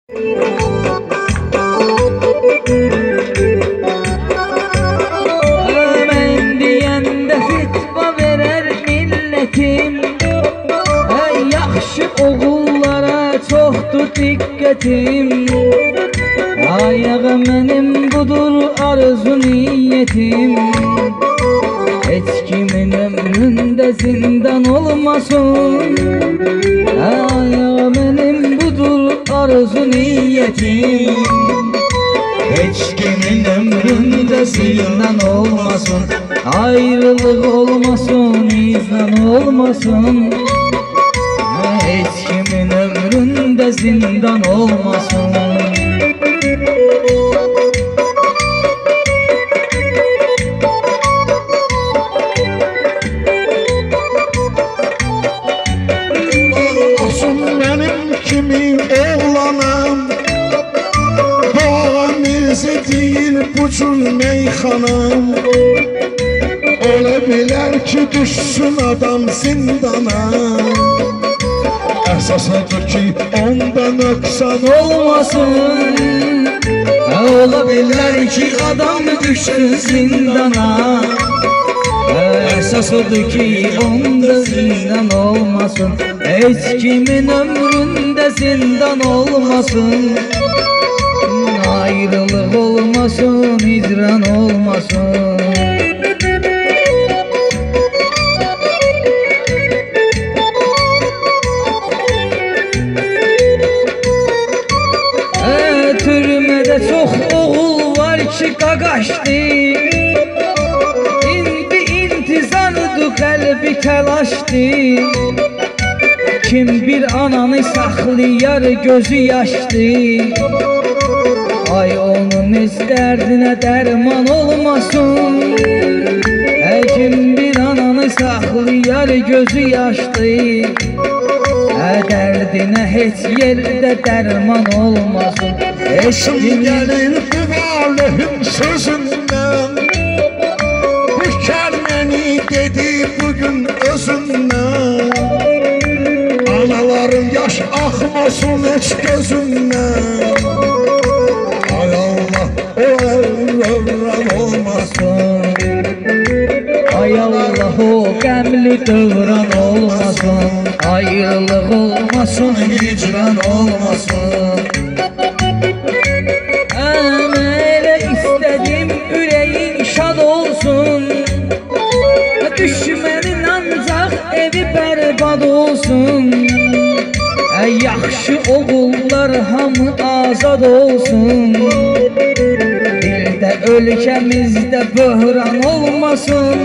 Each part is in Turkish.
Ben diyende fitva verer milletim. Yaxşı oğullara çoxdur diqqətim. Ayağı mənim budur arzu niyetim. Heç kimin ömründə zindan olmasın. Ayağı mənim budur arzu niyetim. Heç kimin ömründə zindan olmasın. Ayrılık olmasın, iznan olmasın. Heç kimin ömründə zindan olmasın. Olsun benim kimi oğlanam, bağımızı değil bu cür meyxanam. Ola bilər ki düşsün adam zindana. Əsasıdır ki onda nöqsan Olmasın. Ola bilər ki adam düşsün zindana. Əsas odur ki onda zindan olmasın. Heç kimin ömründə zindan olmasın. Ayrılık olmasın, hicran olmasın. Türmədə çox oğul var ki qaqaşdı. İndi intizardır, qəlbi təlaşdı. Kim bir ananı saxlayar, gözü yaşdı. Ay onun öz dərdinə dərman olmasın. Kim bir ananı saxlayar, gözü yaşdı. Dərdinə heç yerdə dərman olmasın. Eşim gelir bu valihim sözünden. Bu kəlməni dedi bugün özünden. Anaların yaş axmasın heç gözünden. Ay Allah o övrən olmasın. Ay Allah o qəmli dövran olmasın. Ayrılık olmasın, hicran olmasın. Elə istedim üreyin şad olsun. Düşmənin ancaq evi bərbad olsun. Yaxşı oğullar hamı azad olsun. Dildə ölkəmizdə böhran olmasın.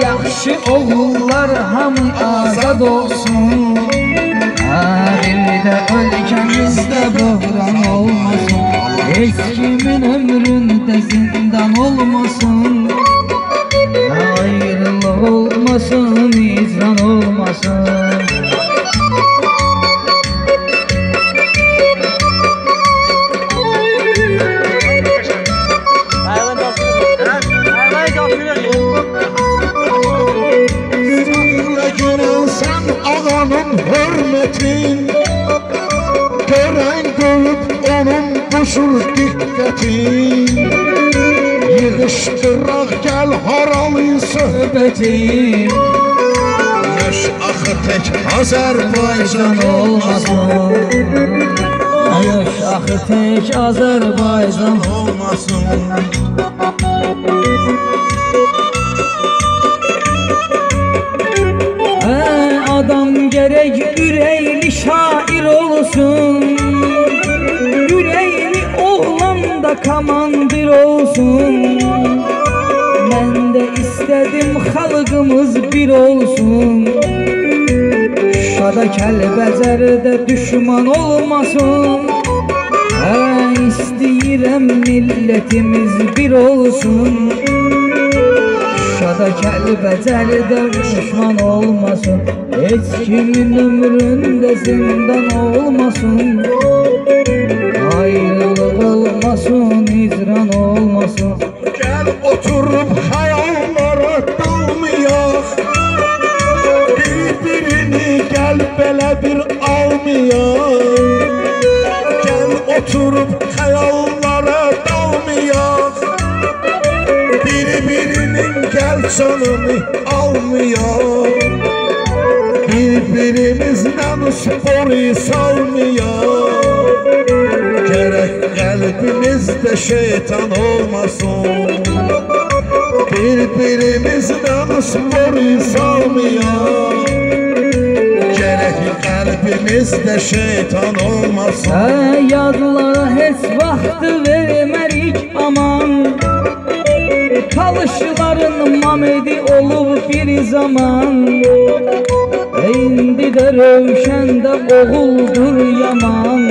Yaxşı oğullar hamı azad olsun. Dildə ölkəmizdə böhran olmasın. Heç kimin ömründə zindan olmasın. Ayrılık olmasın, izran olmasın. Sen ağanın hürmetin, gören görüp onun buşur dikkatin. Yığıştıraq gel haralı söhbetin. Yaş axı tek Azərbaycan olmasın. Yaş axı tek Azərbaycan olmasın. Adam gerek yüreğli şair olsun. Yüreğli oğlan da kamandır olsun. Ben de istedim halkımız bir olsun. Şada Kəlbəcərdə düşman olmasın. İstəyirəm milletimiz bir olsun. Şada Kəlbəcərdə düşman olmasın. Heç kimin ömründə zindan olmasın. Ayrılık olmasın, hicran olmasın. Gel oturup hayallara dalmayaq. Bir-birini gel belə bir almayaq. oturup hayallara dalmayaq. Birbirinin gel canını almayaq. Birbirimizden sporu salmayaq. Gerek kalbimizde şeytan olmasın. Birbirimizden sporu salmayaq. Gerek kalbimizde şeytan olmasın. Yadlara heç vaxtı vermərik aman. Talışların mamedi olub bir zaman. İndi də rövşəndə oğuldur yaman.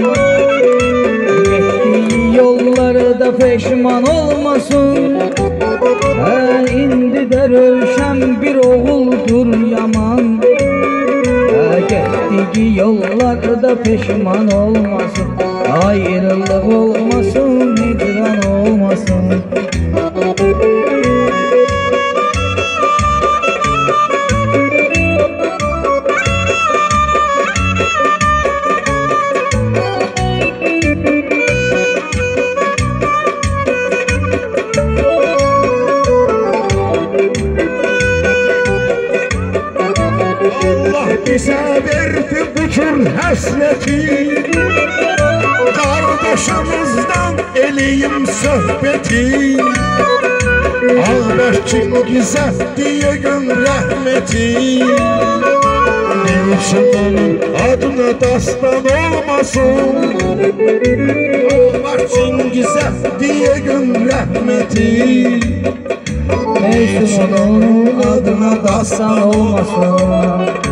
Getdiyi yollarda peşman olmasın. İndi də rövşən bir oğuldur yaman. Getdiyi yollarda peşman olmasın. Ayrılık olmasın, hicran olmasın. Allah bize verdi bu tür həsləti. Kardeşimizden eləyim söhbəti. Ağbək Çingizə deyəgün rəhməti. Neyçin onun adına dastan olmasın. Ağbək Çingizə deyəgün rəhməti. Neyse onun adına dastan olmasın.